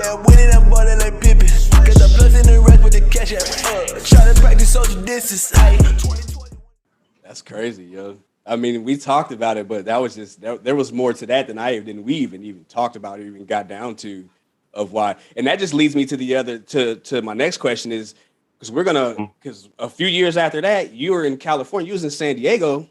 Yeah, winning, I'm balling like Pippin. Got the plus in the rest with the cash app. Try to practice social distance. That's crazy, yo. I mean, we talked about it, but that was just there was more to that than we even talked about or even got down to of why. And that just leads me to the other to my next question is because a few years after that, you were in California, you was in San Diego,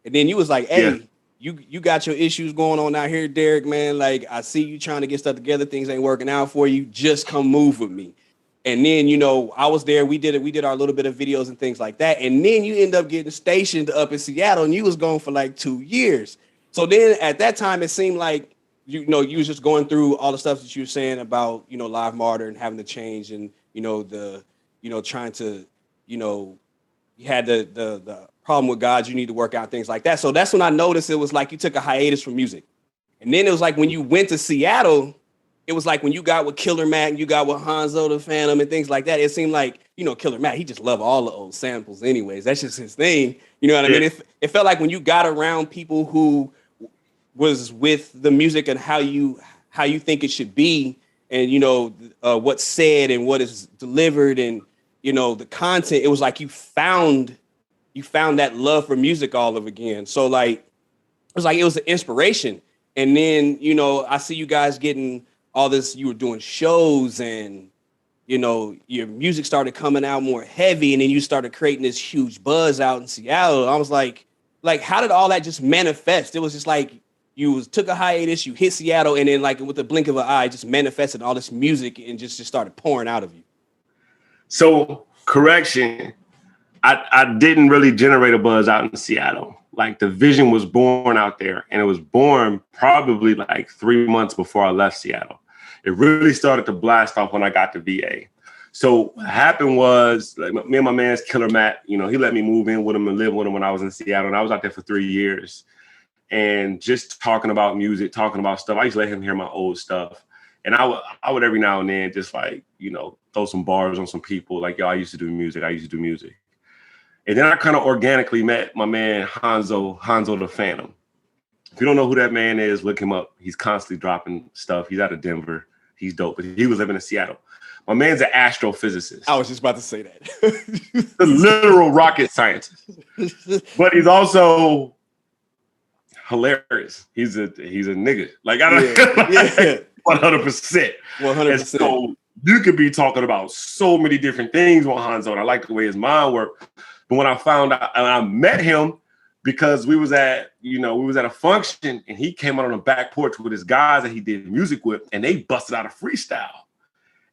and then you was like, hey, you got your issues going on out here, Derek, man. Like, I see you trying to get stuff together, things ain't working out for you. Just come move with me. And then, I was there. We did our little bit of videos and things like that. And then you end up getting stationed up in Seattle, and you was gone for like 2 years. So then at that time, it seemed like, you was just going through all the stuff that you were saying about, Live Martyr and having to change and, trying to, you had the problem with God, you need to work out things like that. So that's when I noticed it was like you took a hiatus from music. And then it was like when you went to Seattle, it was like when you got with Killer Matt and you got with Hanzo the Phantom and things like that, it seemed like, Killer Matt, he just loved all the old samples anyways. That's just his thing. You know what I mean? It felt like when you got around people who was with the music and how you think it should be and, what's said and what is delivered and, the content, it was like you found that love for music all over again. So like, it was an inspiration. And then, I see you guys getting all this, you were doing shows and, your music started coming out more heavy and then you started creating this huge buzz out in Seattle. I was like, how did all that just manifest? It was just like, took a hiatus, you hit Seattle and then like with the blink of an eye, just manifested all this music and just started pouring out of you. So correction, I didn't really generate a buzz out in Seattle. Like the vision was born out there and it was born probably like 3 months before I left Seattle. It really started to blast off when I got to VA. So what happened was like me and my man's Killer Matt, he let me move in with him and live with him when I was in Seattle. And I was out there for 3 years and just talking about music, talking about stuff. I used to let him hear my old stuff. And I would every now and then just like, throw some bars on some people like, yo, I used to do music. And then I kind of organically met my man, Hanzo the Phantom. If you don't know who that man is, look him up. He's constantly dropping stuff. He's out of Denver. He's dope, but he was living in Seattle. My man's an astrophysicist. I was just about to say that. The literal rocket scientist. But he's also hilarious. He's a nigga. Like, I don't 100%. 100%. So you could be talking about so many different things with Hanzo, and I like the way his mind worked. But when I found out, and I met him because we was at a function, and he came out on the back porch with his guys that he did music with, and they busted out a freestyle.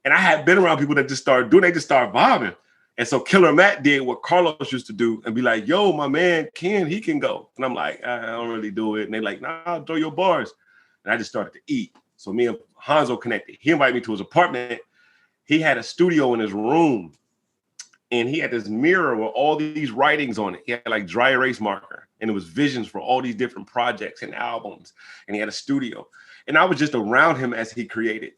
And I had been around people that just started vibing. And so Killer Matt did what Carlos used to do and be like, yo, my man, Ken, he can go. And I'm like, I don't really do it. And they're like, nah, throw your bars. And I just started to eat. So me and Hanzo connected. He invited me to his apartment. He had a studio in his room. And he had this mirror with all these writings on it. He had like dry erase marker. And it was visions for all these different projects and albums. And he had a studio. And I was just around him as he created.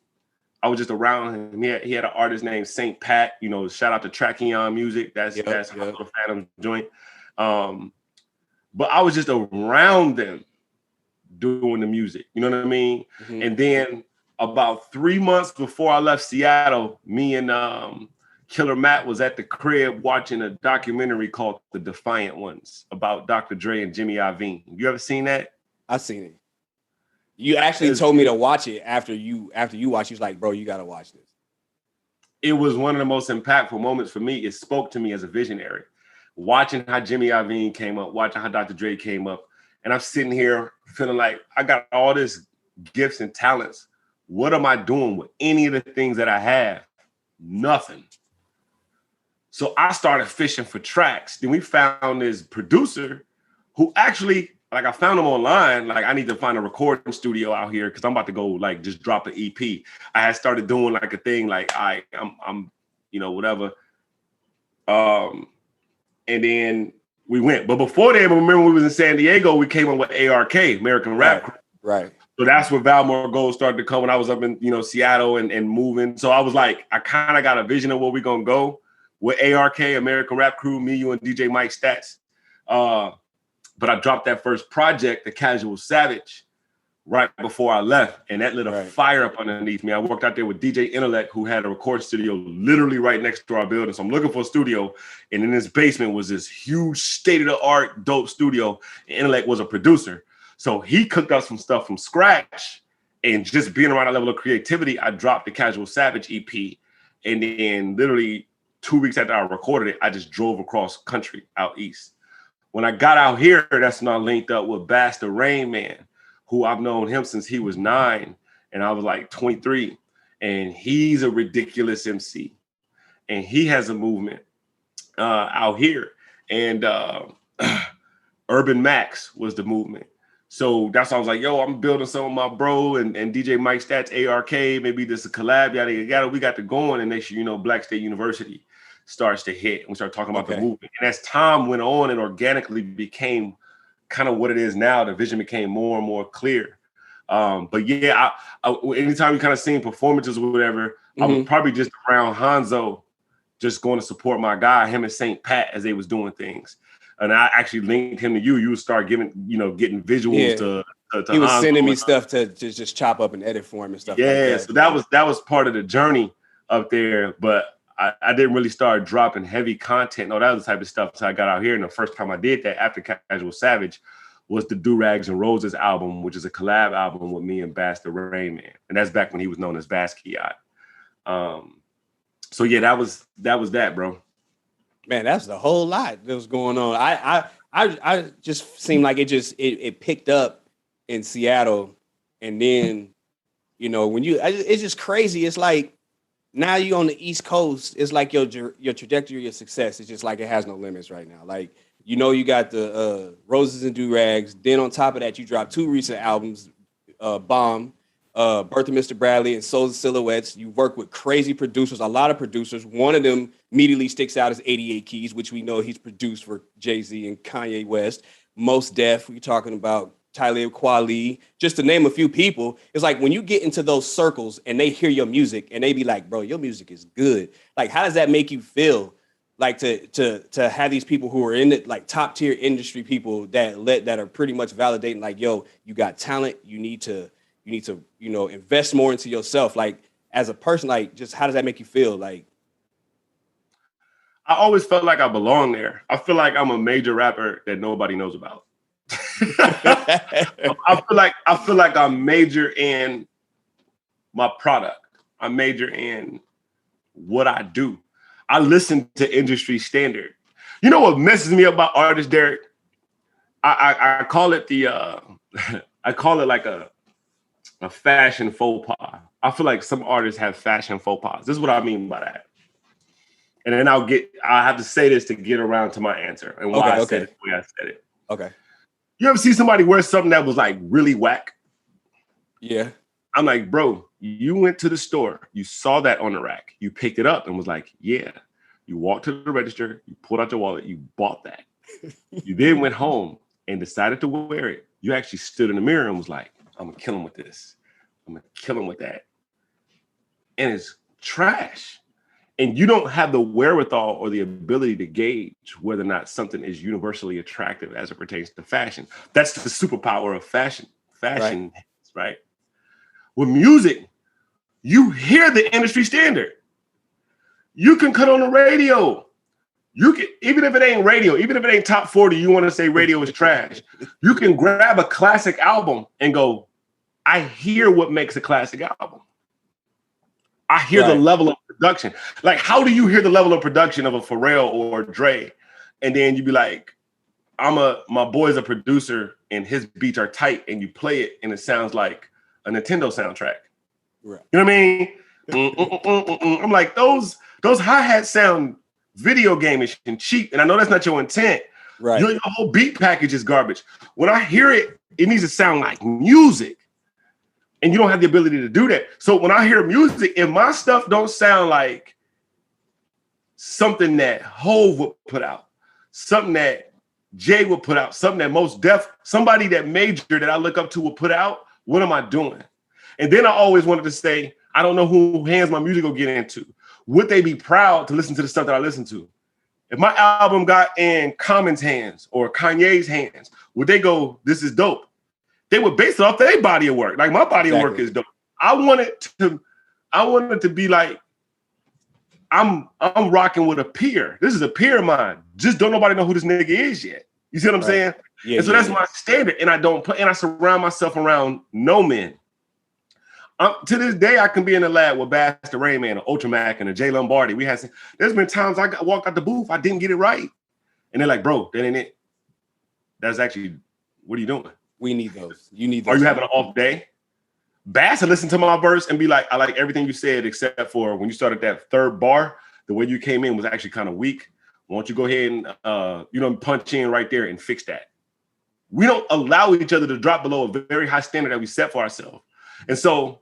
I was just around him. He had an artist named Saint Pat. Shout out to Takin Music. That's Hanzo Phantom's joint. But I was just around them doing the music. You know what I mean? Mm-hmm. And then about 3 months before I left Seattle, me and Killer Matt was at the crib watching a documentary called The Defiant Ones about Dr. Dre and Jimmy Iovine. You ever seen that? I've seen it. You actually told me to watch it after you watched. You was like, bro, you got to watch this. It was one of the most impactful moments for me. It spoke to me as a visionary. Watching how Jimmy Iovine came up, watching how Dr. Dre came up. And I'm sitting here feeling like I got all this gifts and talents. What am I doing with any of the things that I have? Nothing. So I started fishing for tracks. Then we found this producer who actually, like, I found him online. Like, I need to find a recording studio out here because I'm about to go, like, just drop an EP. I had started doing like a thing, like, I'm whatever. And then we went. But before then, remember when we was in San Diego, we came up with ARK, American Rap Crew. Right. So that's where Valmore Gold started to come when I was up in, Seattle and moving. So I was like, I kind of got a vision of where we're going to go with ARK, American Rap Crew, me, you, and DJ Mike Stats. But I dropped that first project, The Casual Savage, right before I left, and that lit a Right. fire up underneath me. I worked out there with DJ Intellect, who had a recording studio literally right next to our building. So I'm looking for a studio, and in this basement was this huge state-of-the-art dope studio. And Intellect was a producer. So he cooked up some stuff from scratch, and just being around that level of creativity, I dropped the Casual Savage EP, and then literally 2 weeks after I recorded it, I just drove across country out east. When I got out here, that's when I linked up with Bass the Rain Man, who I've known him since he was 9 and I was like 23. And he's a ridiculous MC. And he has a movement out here. And Urban Max was the movement. So that's why I was like, yo, I'm building some of my bro and DJ Mike Stats, ARK, maybe this is a collab, yada, yada. We got to going, and next year, you know, Black State University starts to hit. And we start talking about the movement. And as time went on and organically became kind of what it is now, the vision became more and more clear. But yeah, I anytime you kind of seen performances or whatever, I was probably just around Hanzo, just going to support my guy, him and St. Pat, as they was doing things. And I actually linked him to you. You would start getting visuals to he was Hanzo sending me stuff to just chop up and edit for him and stuff like yeah, that. so that was part of the journey up there. But I didn't really start dropping heavy content and all that other type of stuff until I got out here. And the first time I did that after Casual Savage was the Do Rags and Roses album, which is a collab album with me and Bass the Rain Man. And that's back when he was known as Basquiat. So yeah, that was that, bro. Man, that's the whole lot that was going on. I just seemed like it picked up in Seattle, and then when it's just crazy. It's like now you on the East Coast. It's like your trajectory of success. It's just like it has no limits right now. Like you got the Roses and Do-Rags. Then on top of that, you dropped 2 recent albums, B.O.M.B, Birth of Mr. Bradley and Souls and Silhouettes. You work with crazy producers, a lot of producers. One of them immediately sticks out as 88 Keys, which we know he's produced for Jay-Z and Kanye West. Mos Def, we're talking about Tyler Kweli, just to name a few people. It's like when you get into those circles and they hear your music and they be like, bro, your music is good. Like, how does that make you feel? Like to have these people who are in it, like top tier industry people that are pretty much validating, like, yo, you got talent. You need to invest more into yourself. Like, as a person, like, just how does that make you feel? Like, I always felt like I belong there. I feel like I'm a major rapper that nobody knows about. I feel like I'm major in my product. I major in what I do. I listen to industry standard. You know what messes me up about artists, Derek? I call it I call it like a fashion faux pas. I feel like some artists have fashion faux pas. This is what I mean by that. And then I have to say this to get around to my answer and why I said it the way I said it. Okay. You ever see somebody wear something that was like really whack? Yeah. I'm like, bro, you went to the store, you saw that on the rack, you picked it up and was like, yeah. You walked to the register, you pulled out your wallet, you bought that. You then went home and decided to wear it. You actually stood in the mirror and was like, I'm gonna kill him with this. I'm gonna kill him with that. And it's trash. And you don't have the wherewithal or the ability to gauge whether or not something is universally attractive as it pertains to fashion. That's the superpower of fashion. Right? With music, you hear the industry standard. You can cut on the radio. You can, even if it ain't radio, even if it ain't top 40, you want to say radio is trash. You can grab a classic album and go, I hear what makes a classic album. I hear the level of production. Like, how do you hear the level of production of a Pharrell or a Dre? And then you be like, my boy's a producer and his beats are tight, and you play it and it sounds like a Nintendo soundtrack. Right. You know what I mean? I'm like, those hi-hats sound video game-ish and cheap. And I know that's not your intent. Right. Your whole beat package is garbage. When I hear it, it needs to sound like music. And you don't have the ability to do that. So when I hear music, if my stuff don't sound like something that Hove would put out, something that Jay would put out, something that Mos Def, somebody that major that I look up to will put out, what am I doing? And then I always wanted to say, I don't know who hands my music will get into. Would they be proud to listen to the stuff that I listen to? If my album got in Common's hands or Kanye's hands, would they go, this is dope? they would base it off their body of work. Like my body of work is dope. I wanted to be like, I'm rocking with a peer. This is a peer of mine. Just don't nobody know who this nigga is yet. You see what I'm saying? Yeah, and so that's my standard. And I don't play, and I surround myself around no men. To this day, I can be in the lab with Bass the Rain Man, or Ultramac, and a Jay Lombardi. There's been times I walked out the booth, I didn't get it right. And they're like, bro, that ain't it. That's actually, what are you doing? We need those. You need those. Are you having an off day? Bass would listen to my verse and be like, I like everything you said, except for when you started that third bar, the way you came in was actually kind of weak. Why don't you go ahead and punch in right there and fix that? We don't allow each other to drop below a very high standard that we set for ourselves. And so,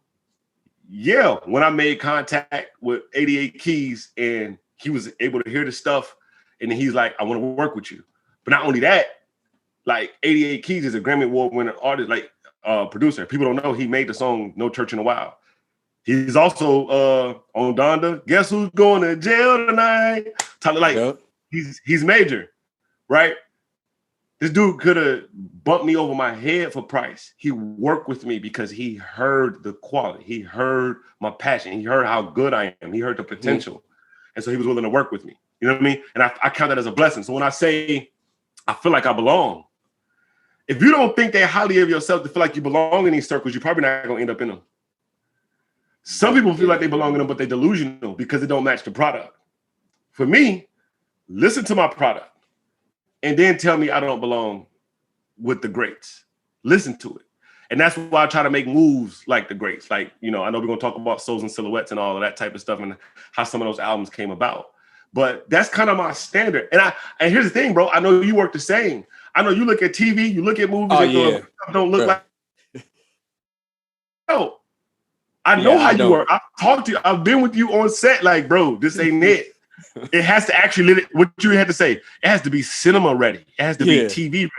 yeah, when I made contact with 88 Keys and he was able to hear the stuff, and he's like, I want to work with you. But not only that, like 88 Keys is a Grammy Award winning artist, like producer. People don't know he made the song No Church in a While. He's also on Donda. Guess who's going to jail tonight? He's major, right? This dude could have bumped me over my head for price. He worked with me because he heard the quality. He heard my passion. He heard how good I am. He heard the potential. Mm-hmm. And so he was willing to work with me. You know what I mean? And I count that as a blessing. So when I say I feel like I belong, if you don't think that highly of yourself to feel like you belong in these circles, you're probably not going to end up in them. Some people feel like they belong in them, but they're delusional because it don't match the product. For me, listen to my product and then tell me I don't belong with the greats. Listen to it. And that's why I try to make moves like the greats. Like, I know we're going to talk about Souls and Silhouettes and all of that type of stuff and how some of those albums came about. But that's kind of my standard. And here's the thing, bro. I know you work the same. I know you look at TV, you look at movies, don't look like. No, I know how you work. I've talked to you. I've been with you on set. Like, bro, this ain't it. It has to actually, what you had to say, it has to be cinema ready. It has to be TV ready.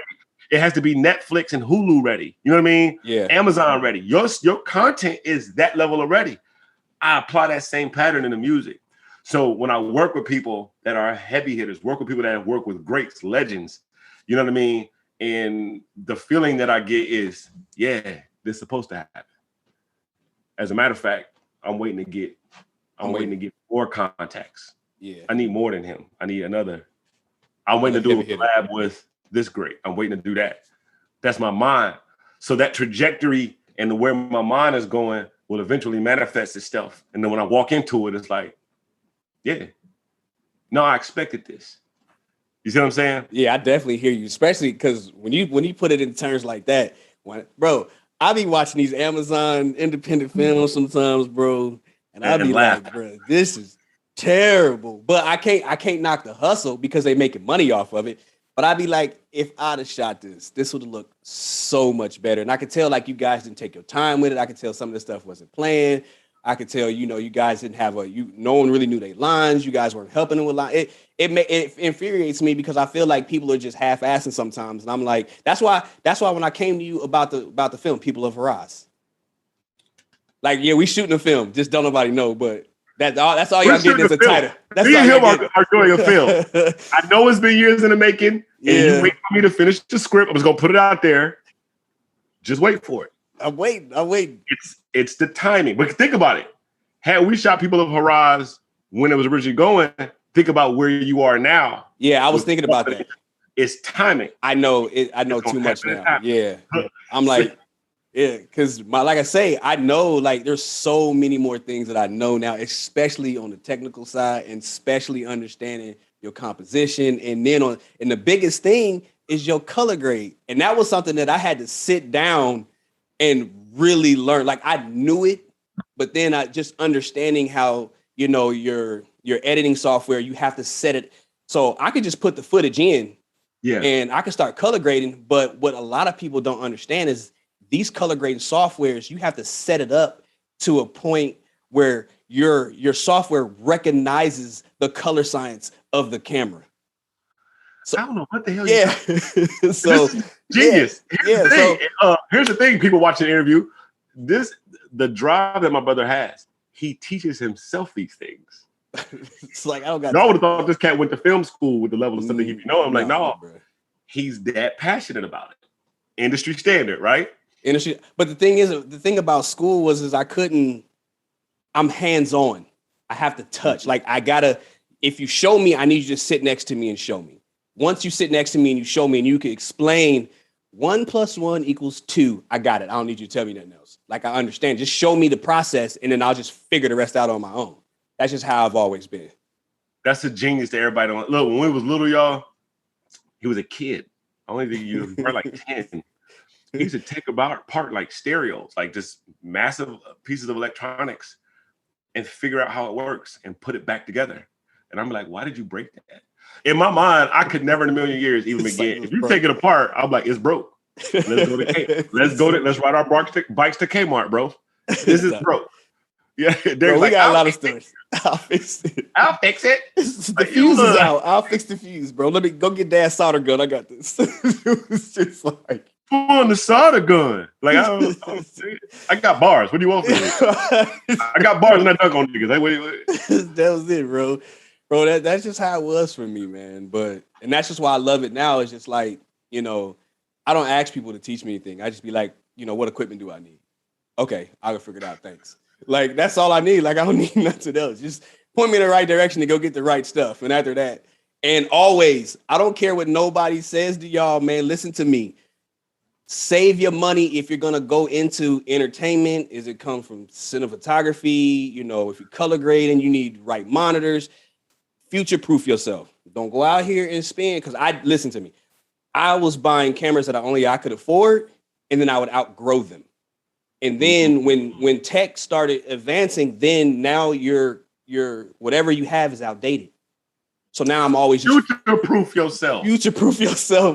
It has to be Netflix and Hulu ready. You know what I mean? Yeah. Amazon ready. Your content is that level already. I apply that same pattern in the music. So when I work with people that are heavy hitters, work with people that have worked with greats, legends, you know what I mean? And the feeling that I get is, yeah, this is supposed to happen. As a matter of fact, I'm waiting to get more contacts. Yeah. I need more than him. I need another. I'm waiting to do a collab with this great. I'm waiting to do that. That's my mind. So that trajectory and where my mind is going will eventually manifest itself. And then when I walk into it, it's like, yeah, no, I expected this. You see what I'm saying? Yeah, I definitely hear you, especially because when you put it in terms like that, bro, I be watching these Amazon independent films sometimes, bro, and I be like, bro, this is terrible. But I can't knock the hustle because they making money off of it. But I'd be like, if I'd have shot this would have looked so much better. And I could tell like you guys didn't take your time with it. I could tell some of the stuff wasn't planned. I could tell, you guys didn't have no one really knew their lines. You guys weren't helping them with lines. It infuriates me because I feel like people are just half-assing sometimes. And I'm like, that's why when I came to you about the film, People of Haraz. Like, yeah, we shooting a film. Just don't nobody know, but that's all y'all getting is a title. That's me and him are doing a film. I know it's been years in the making. And you wait for me to finish the script. I was gonna put it out there. Just wait for it. I'm waiting. It's the timing. But think about it. Had we shot People of Haraz when it was originally going, think about where you are now. Yeah, I was thinking about that. It's timing. I know too much now. Yeah. I'm like, yeah, because like I say, I know like there's so many more things that I know now, especially on the technical side and especially understanding your composition. And then and the biggest thing is your color grade. And that was something that I had to sit down and really learn. Like I knew it, but then I just understanding how, your editing software, you have to set it. So I could just put the footage in and I can start color grading. But what a lot of people don't understand is these color grading softwares, you have to set it up to a point where your software recognizes the color science of the camera. So, I don't know what the hell. Yeah. So this is genius. Here's the thing. People watching the interview. The drive that my brother has. He teaches himself these things. It's like I don't got. No, I would have thought this cat went to film school with the level of stuff that he know. I'm like, no, bro. He's that passionate about it. Industry standard, right? Industry. But the thing is, the thing about school is I'm hands-on. I have to touch. Like if you show me, I need you to sit next to me and show me. Once you sit next to me and you show me and you can explain 1 + 1 = 2, I got it. I don't need you to tell me nothing else. Like I understand. Just show me the process and then I'll just figure the rest out on my own. That's just how I've always been. That's a genius to everybody. Look, when we was little, y'all, he was a kid. I only think you were like 10. He used to take apart like stereos, like just massive pieces of electronics and figure out how it works and put it back together. And I'm like, why did you break that? In my mind, I could never in a million years even begin. If you take it apart, I'm like, it's broke. Let's let's ride our bikes to Kmart, bro. This is broke. Yeah, bro, we got a lot of stories. I'll fix it. The fuse is out. I'll fix the fuse, bro. Let me go get Dad's solder gun. I got this. It was just like on the solder gun. Like I got bars. What do you want from me? I got bars and I dunk on niggas. That was it, bro. Bro, that's just how it was for me, man. And that's just why I love it now. It's just like, you know, I don't ask people to teach me anything. I just be like, you know, what equipment do I need? Okay, I can figure it out. Thanks. Like, that's all I need. Like, I don't need nothing else. Just point me in the right direction to go get the right stuff. And after that, and always, I don't care what nobody says to y'all, man. Listen to me. Save your money if you're going to go into entertainment. Is it come from cinematography? You know, if you're color grading, you need right monitors. Future-proof yourself. Don't go out here and spend, because listen to me. I was buying cameras that I could afford, and then I would outgrow them. And then when tech started advancing, then now your whatever you have is outdated. So now I'm always future-proof yourself. Future-proof yourself.